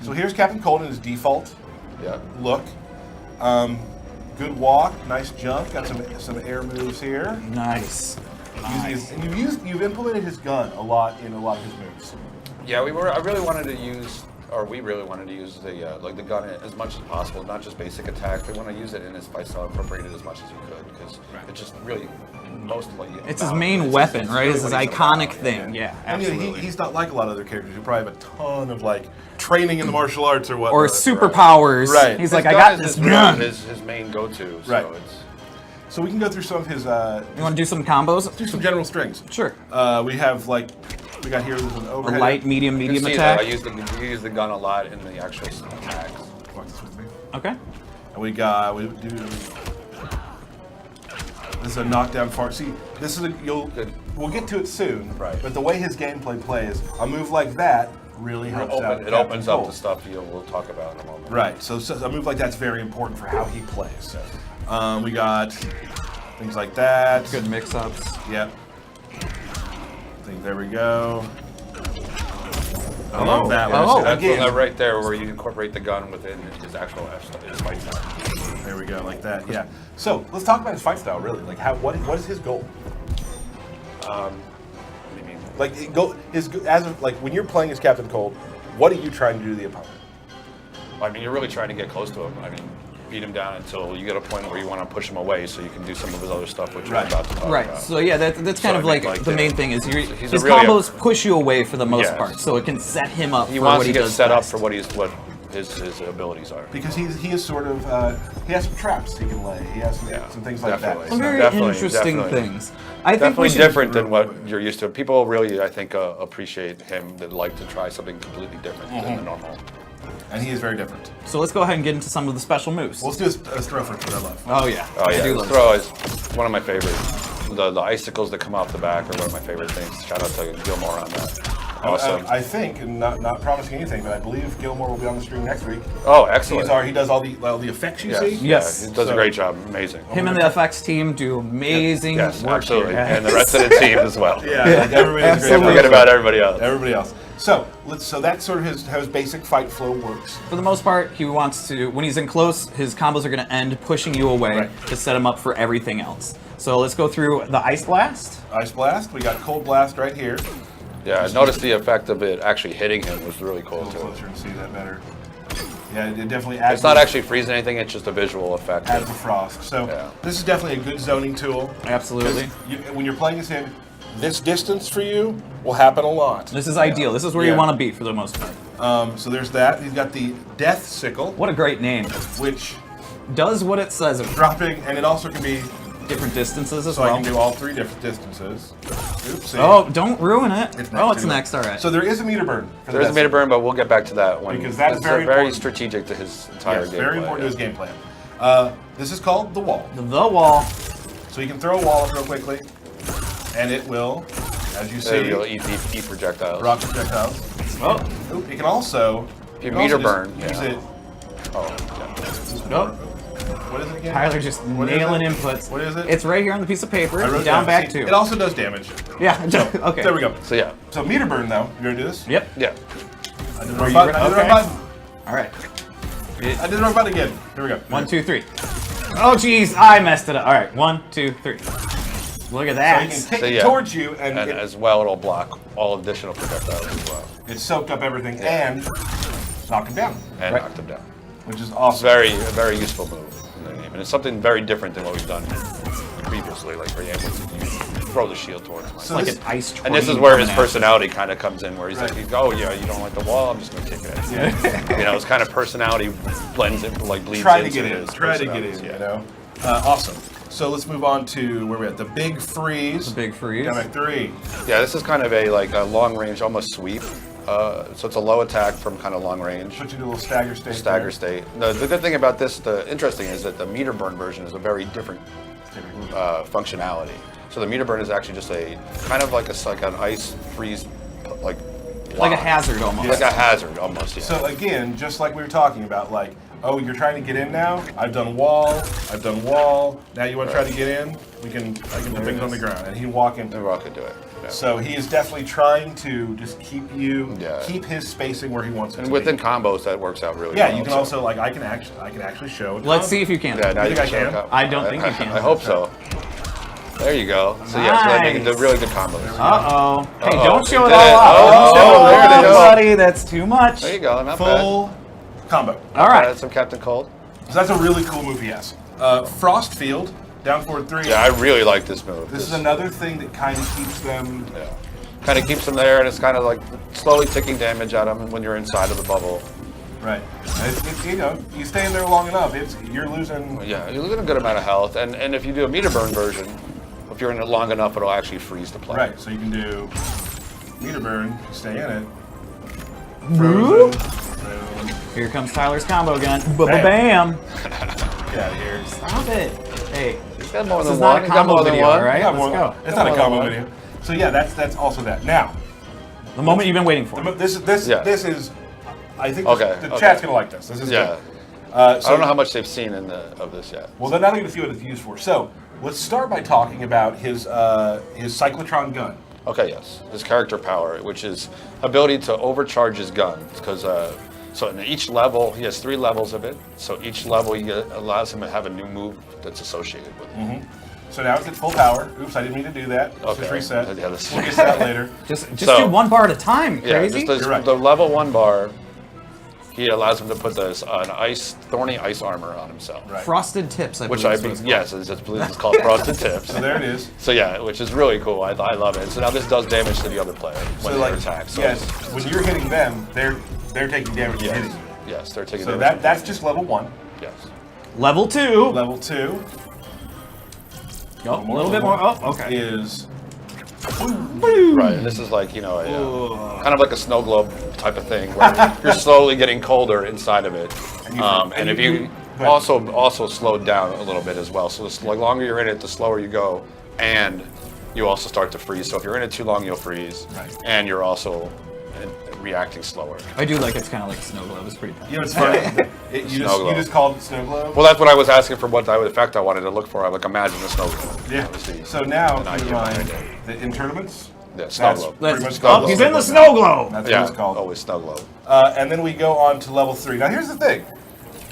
So here's Captain Cold in his default look. Good walk, nice jump. Got some air moves here. Nice. And you've implemented his gun a lot in a lot of his moves. Yeah, we really wanted to use the gun as much as possible, not just basic attacks. We want to use it in his fight style, incorporate it as much as you could, because it just really mostly. It's his main weapon, right? It's his iconic thing. Yeah, absolutely. He's not like a lot of other characters who probably have a ton of like training in the martial arts or whatnot. Or superpowers. Right. He's like, I got this gun. His main go-to. So right. So we can go through some of his. You want to do some combos? Let's do some general strings. Sure. We got here there's an overhead. A light, medium attack. You use the gun a lot in the actual attacks. Walk this with me. Okay. And we do. This is a knockdown fart. See, this is we'll get to it soon. Right. But the way his gameplay plays, a move like that really helps out. It opens up the stuff we'll talk about in a moment. Right. So a move like that's very important for how he plays. Yes. We got things like that. Good mix-ups. Yep. There we go. I love that one. Oh, again. Right there where you incorporate the gun within his actual his fight style. There we go, like that. Yeah. So let's talk about his fight style, really. Like, what is his goal? What do you mean? Like, when you're playing as Captain Cold, what are you trying to do to the opponent? I mean, you're really trying to get close to him. I mean, beat him down until you get a point where you want to push him away, so you can do some of his other stuff, which we're about to talk about. Right. So yeah, that's kind of like the main thing is his really combos push you away for the most part, so it can set him up. He for wants what to he get does set best. up for what his abilities are. Because he is sort of he has some traps he can lay. He has some things like that. Some very interesting things. I think definitely different than what you're used to. People really, I think, appreciate him that like to try something completely different than the normal. And he is very different. So let's go ahead and get into some of the special moves. Well, let's do a throw first, which I love. Oh yeah. Oh yeah. The throw is one of my favorites. The icicles that come off the back are one of my favorite things. Shout out to Gilmore on that. Awesome. I think, and not promising anything, but I believe Gilmore will be on the stream next week. Oh, excellent. He does all the effects you see. Yes. He does a great job. Amazing. Him and the FX team do amazing work. Absolutely. Here. And the rest of the team as well. Everybody. Can't forget about everybody else. Everybody else. So that's sort of how his basic fight flow works. For the most part, he wants to, when he's in close, his combos are going to end pushing you away to set him up for everything else. So let's go through the Ice Blast. Ice Blast. We got Cold Blast right here. Yeah, I noticed the effect of it actually hitting him was really cool too. Closer and see that better. Yeah, it definitely adds. It's not actually freezing anything; it's just a visual effect. Adds the frost. So this is definitely a good zoning tool. Absolutely. When you're playing as him, this distance for you will happen a lot. This is ideal. This is where you want to be for the most part. So there's that. He's got the Death Sickle. What a great name. Which does what it says. Dropping, and it also can be different distances as well. well. So I can do all three different distances. Oopsie. Oh, don't ruin it. It's next. All right. So there is a meter burn. There is a meter burn, but we'll get back to that one. Because that's very strategic to his entire gameplay. Very important to his game plan. This is called the wall. The wall. So you can throw a wall up real quickly, and it will, as you see, it'll eat projectiles. Rock projectiles. Oh. It can also meter burn. Use it. Oh. Nope. What is it again? Tyler just nailing inputs. What is it? It's right here on the piece of paper. Down, back, 2. It also does damage. Yeah. Okay. There we go. So yeah. So meter burn though. You ready to do this? Yep. Yeah. I did the wrong button. All right. I did the wrong button again. Here we go. 1, 2, 3. Oh jeez, I messed it up. All right. 1, 2, 3. Look at that. So you can take it towards you, and as well it'll block all additional projectiles as well. It soaked up everything and knocked him down. And knocked him down. Which is awesome. It's a very useful move in the game. And it's something very different than what we've done previously, like where you're able to throw the shield towards him. It's like an ice train. And this is where his personality kind of comes in, where he's like, oh yeah, you don't like the wall, I'm just going to take it. Yeah. You know, his kind of personality blends in, like bleeds Try to into get in. his Try to get in, you know? Awesome. So let's move on to where we're at. The Big Freeze. The Big Freeze. Dynamic 3. Yeah, this is kind of a long range, almost sweep. So it's a low attack from kind of long range. Put you in a little stagger state. Stagger state. The good thing about this, the interesting is that the meter burn version is a very different functionality. So the meter burn is actually just a kind of like an ice freeze, like a hazard almost. Like a hazard almost. Yeah. So again, just like we were talking about, like Oh, you're trying to get in now? I've done wall. I've done wall. Now you want to try to get in? I can put things on the ground, and he can walk in. And Rock could do it. Yeah. So he is definitely trying to just keep his spacing where he wants it. And to within be. combos, that works out really well. Yeah, you can also like I can actually show. Let's see if you can. Yeah, now You you think can. I can? I don't think you can. I hope so. There you go. So yeah, so they're making the really good combos. Uh-oh. Hey, Uh-oh. don't show it Did all it. off. Oh, Don't show it there all it off, is. buddy. That's too much. There you go. Not full combo. All right. That's some Captain Cold. So that's a really cool move he has. Frost Field, down forward 3. Yeah, I really like this move. This is another thing that kind of keeps them. Yeah. Kind of keeps them there, and it's kind of like slowly ticking damage at them when you're inside of the bubble. Right. You know, you stay in there long enough, you're losing. Yeah, you're losing a good amount of health, and if you do a meter burn version, if you're in it long enough, it'll actually freeze the player. Right. So you can do meter burn, stay in it. Frozen. Boom. Here comes Tyler's combo gun. Get Bam. out of here. Stop it. Hey, He's got more this than is one. not a He's got combo more than video, one. all right? Yeah, Let's go. It's not a combo one. video. So yeah, that's also that. Now, The moment you've been waiting for. this Yeah. is. I think Okay, the okay. chat's gonna like this. This is Yeah. good. I don't know how much they've seen of this yet. Well, they're not even going to see what it's used for. So let's start by talking about his cyclotron gun. Okay, yes. His character power, which is ability to overcharge his gun. Because so in each level, he has 3 levels of it. So each level allows him to have a new move that's associated with it. So now it's at full power. Oops, I didn't mean to do that. Let's just Okay. reset. Yeah, this- We'll get to that later. Just So- do one bar at a time. Yeah, Crazy. just You're right. the level 1 bar, he allows him to put an thorny ice armor on himself. Right. Frosted tips, I Which believe. I is what it's believe, yes, I believe it's called frosted tips. So there it is. So yeah, which is really cool. I love it. So now this does damage to the other player when So they like, attack. So yes, when you're hitting them, they're taking damage yes, from hitting you. yes, they're taking So damage. that's just level 1. Yes. Level 2. Level 2 Oh, a little bit more. Oh, okay. is Right. And this is like kind of like a snow globe type of thing where you're slowly getting colder inside of it. And if you also slowed down a little bit as well. So the longer you're in it, the slower you go, and you also start to freeze. So if you're in it too long, you'll freeze, Right. and you're also reacting slower. I do like it's kind of like snow globe. It's pretty fun. you know it's funny. You Snow globe. just called it snow globe. Well, that's what I was asking for. What effect I wanted to look for. I'm like, imagine a snow globe. Yeah. Obviously. So now An keep in idea mind behind it. that in tournaments, Yeah, snow that's globe. pretty Let's- much called oh, he's snow in the globe snow now. globe. That's Yeah, what it's called. always snow globe. And then we go on to level 3. Now here's the thing.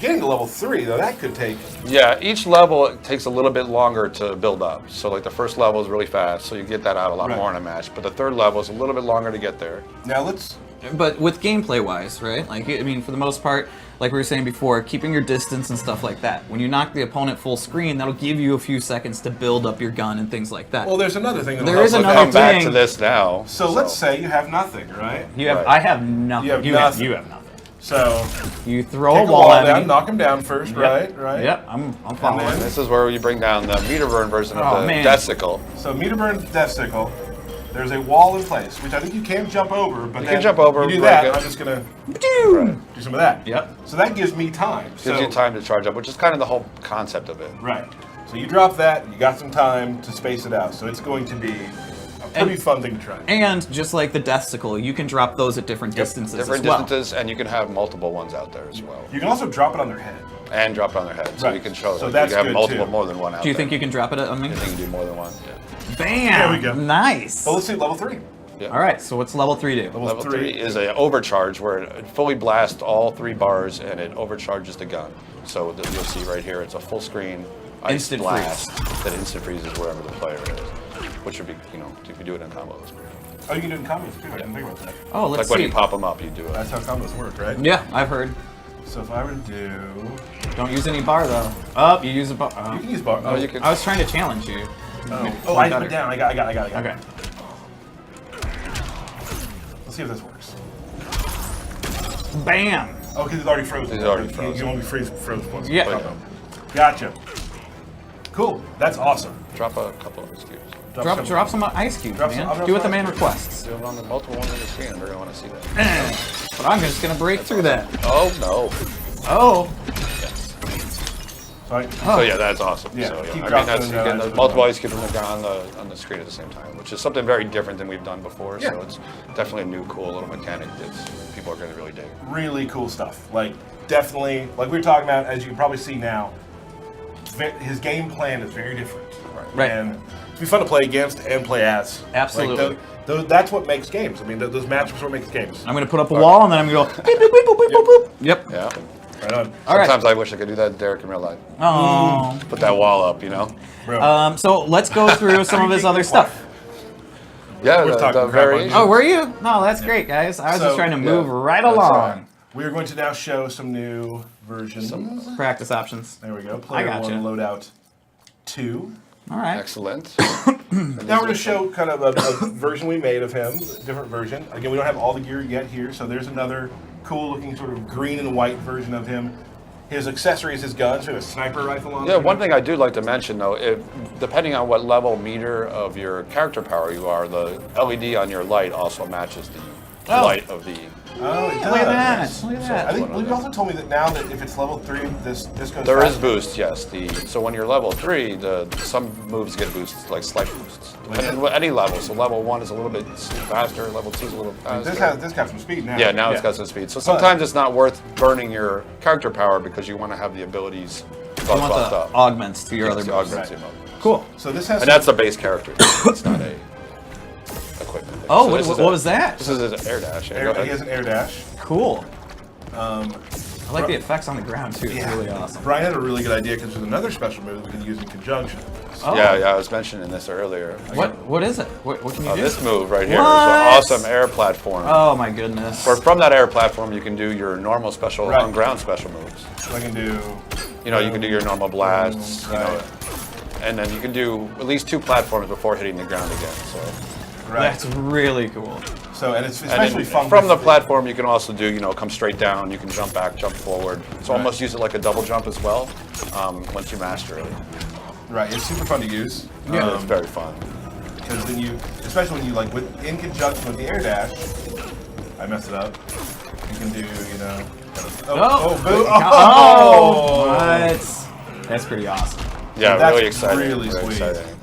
Getting to level 3, though, that could take. Yeah, each level takes a little bit longer to build up. So like the first level is really fast, so you get that out a lot Right. more in a match. But the third level is a little bit longer to get there. Now let's. But with gameplay wise, right? Like, I mean, for the most part, like we were saying before, keeping your distance and stuff like that. When you knock the opponent full screen, that'll give you a few seconds to build up your gun and things like that. Well, there's another thing. There is So another come back thing. to this now. So let's say you have nothing, right? You have, Right. I have nothing. You have you nothing. you have nothing. So You throw take a wall at down, me. knock him down first, Yep. right? Yep, I'm following. then- This is where you bring down the meter burn version Oh, of the man. death sickle. So meter burn, death sickle. There's a wall in place, which I think you can jump over, but You then can jump over, You do break that. it. I'm just gonna Right. do some of that. Yep. So that gives me time. Gives you time to charge up, which is kind of the whole concept of it. Right. So you drop that. You got some time to space it out. So it's going to be a pretty fun thing to try. And just like the death sickle, you can drop those at different distances Different as well. distances, and you can have multiple ones out there as well. You can also drop it on their head. And drop it on their head, so Right. you can show So that that's you can have good, multiple, too. more than one out Do you there. think you can drop it on me? I think you can do more than one, yeah. Bam! There we go. Nice. So let's see level 3. Yeah. All right, so what's level 3 do? Level 3 is a overcharge where it fully blasts all 3 bars and it overcharges the gun. So you'll see right here, it's a full screen ice Instant blast that instant freezes wherever the player is. Which would be, if you do it in combos. Oh, you can do it in combos too. I didn't think about that. Oh, let's Like when see. you pop them up, you do it. That's how combos work, right? Yeah, I've heard. So if I were to do, Don't use any bar though. Oh, you use a bar. you can use bar. Oh, you can. I was trying to challenge you. Oh, I put it down. I got it. Okay. Let's see if this works. Bam! Oh, because it's already frozen. It's already You frozen. won't be frozen once. Yeah. Okay. Gotcha. Cool. That's awesome. Drop a couple of these cubes. Drop some ice cubes, Drop some- man. I'll drop Do what the some man ice cubes. requests. Do it on the multiple ones on the screen. They're gonna want to see that. But I'm just gonna break through that. Oh no! Oh, So yeah, that's awesome. Yeah, So, keep I mean, dropping that's them you down, get that's multiple really ice cubes on the screen at the same time, which is something very different than we've done before. Yeah. So it's definitely a new, cool little mechanic that people are going to really dig. Really cool stuff. Like, definitely, like we were talking about, as you can probably see now, his game plan is very different. Right. And it's be fun to play against and play as. Absolutely. Like, that's what makes games. I mean, those matchups are what makes games. I'm gonna put up a wall and then I'm gonna go beep, beep, beep, boop, beep, boop, boop. Yep. Yeah. Right on. All right. Sometimes I wish I could do that, Derek, in real life. Oh. Put that wall up, you know. Bro. So let's go through some of his other stuff. Yeah, We're talking the crap variation. Oh, were you? No, that's great, guys. I was just trying to move right that's along. all right. We are going to now show some new versions. Practice options. There we go. Player gotcha. 1 loadout 2. All right. Excellent. Now we're going to show kind of a version we made of him, different version. Again, we don't have all the gear yet here, so there's another cool looking sort of green and white version of him. His accessories, his guns, we have a sniper rifle on. Yeah, one thing I do like to mention though, depending on what level meter of your character power you are, the LED on your light also matches the light of the. Oh, it does. Look at that. Look at I that. think you also told me that now that if it's level 3, this goes There is faster. boost, yes. So when you're level 3, some moves get boosts, like slight boosts. Depending on any level. So level 1 is a little bit faster, level 2 is a little faster. This got some speed now. Yeah, now it's got some speed. So sometimes it's not worth burning your character power because you want to have the abilities You want buffed the up. augments to your other To moves. augment your move. Cool. So this has And that's the base character. It's not a equipment thing. Oh, So what this is was that? This is an air dash. Yeah, go he ahead. has an air dash. Cool. I like the effects on the ground too. It's really awesome. Brian had a really good idea because there's another special move we can use in conjunction. Oh. Yeah, I was mentioning this earlier. What is it? What can you do? This move right here is What? an awesome air platform. Oh my goodness. From that air platform, you can do your normal special Right. on-ground special moves. So I can do. You know, you can do your normal blasts, Right. you know, and then you can do at least 2 platforms before hitting the ground again. So, Right. That's really cool. So and it's and especially then fun from the with- platform, you can also do, you know, come straight down. You can jump back, jump forward. So Right. almost use it like a double jump as well. Once you master it, Right, it's super fun to use. it's very fun. Because then you, especially when you like in conjunction with the air dash, I messed it up. You can do, you know. Boo! Oh! What? That's pretty awesome. Yeah, That's really exciting. really Really sweet. exciting.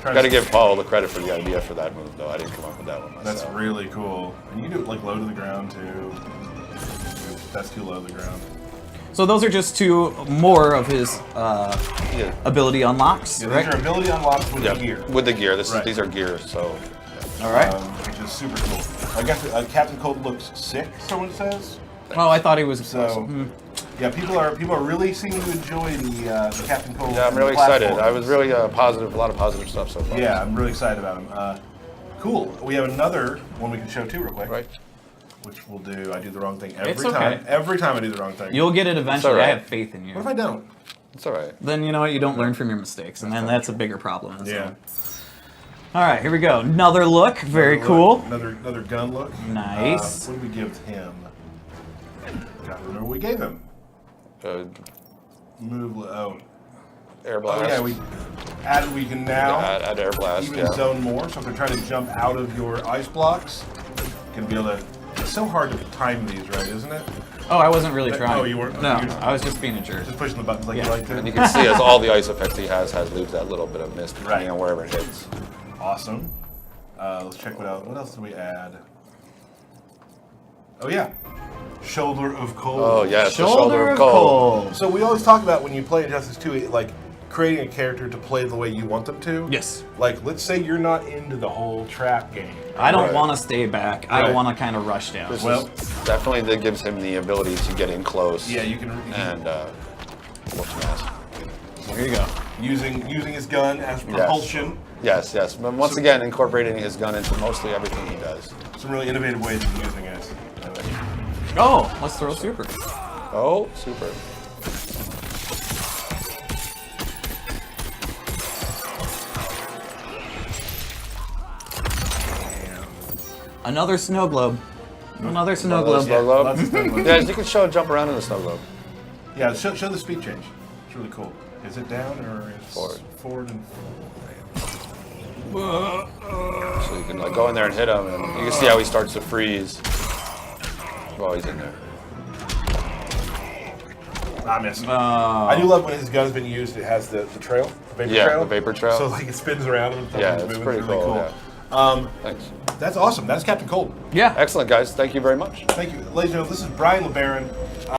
Trying Got to to- give Paul the credit for the idea for that move, though. I didn't come up with that one myself. That's really cool. And you can do it like low to the ground too. That's too low to the ground. So those are just 2 more of his Yeah. ability unlocks, Yeah, right? these are ability unlocks with Yeah, the gear. with the gear. Right. These are gears, so All right. Which is super cool. I guess Captain Cold looks sick, someone says. Oh, I thought he was. So, yeah, people are really seeming to enjoy the Captain Cold. yeah, I'm really excited. platforms. I was really positive, a lot of positive stuff so far. Yeah, I'm really excited about him. Cool. We have another one we can show too, real quick. Right. Which we'll do. I do the wrong thing every It's okay. time. Every time I do the wrong thing. You'll get it eventually. all right. I have faith in you. What if I don't? It's all right. Then you know what? You don't learn from your mistakes, and then that's a bigger problem. So. Yeah. All right, here we go. Another look. Very Another cool. look, Another gun look. Nice. What did we give him? God, remember what we gave him? Move. Air Oh blast. yeah, we can now add air blast. even Yeah. zone more. So if they're trying to jump out of your ice blocks, you can be able to. It's so hard to time these, right? Isn't it? Oh, I wasn't really trying. Oh, you weren't? No, You- I was just being a jerk. Just pushing the buttons like you Yeah. like to. And you can see as all the ice effects he has leaves that little bit of mist depending Right. on wherever it hits. Awesome. Let's check what else. What else did we add? Oh yeah, Shoulder of Cold. Oh yes, the Shoulder of cold. So we always talk about when you play Injustice 2, like creating a character to play the way you want them to. Yes. Like, let's say you're not into the whole trap game. I don't Right. want to stay back. I don't Right. want to kind of rush down. This Well- is definitely that gives him the ability to get in close. Yeah, you can And whoop some ass. Here you go. using his gun as propulsion. Yes, yes. But once again, incorporating his gun into mostly everything he does. Some really innovative ways of using it. Oh, let's throw super. Oh, super. Another snow globe. Another snow Another globe. snow globe. Lots of stuff. Yeah, you can show a jump around in the snow globe. Yeah, show the speed change. It's really cool. Is it down or it's Forward. Forward and So you can like go in there and hit him, and you can see how he starts to freeze while he's in there. I missed it. Oh. I do love when his gun's been used. It has the trail, the vapor trail. the vapor trail. So like it spins around him. And Yeah, it's it's moving. pretty really cool. cool. Yeah. Thanks. That's awesome. That's Captain Cold. Yeah. Excellent, guys. Thank you very much. Thank you, ladies and gentlemen. This is Brian LeBaron.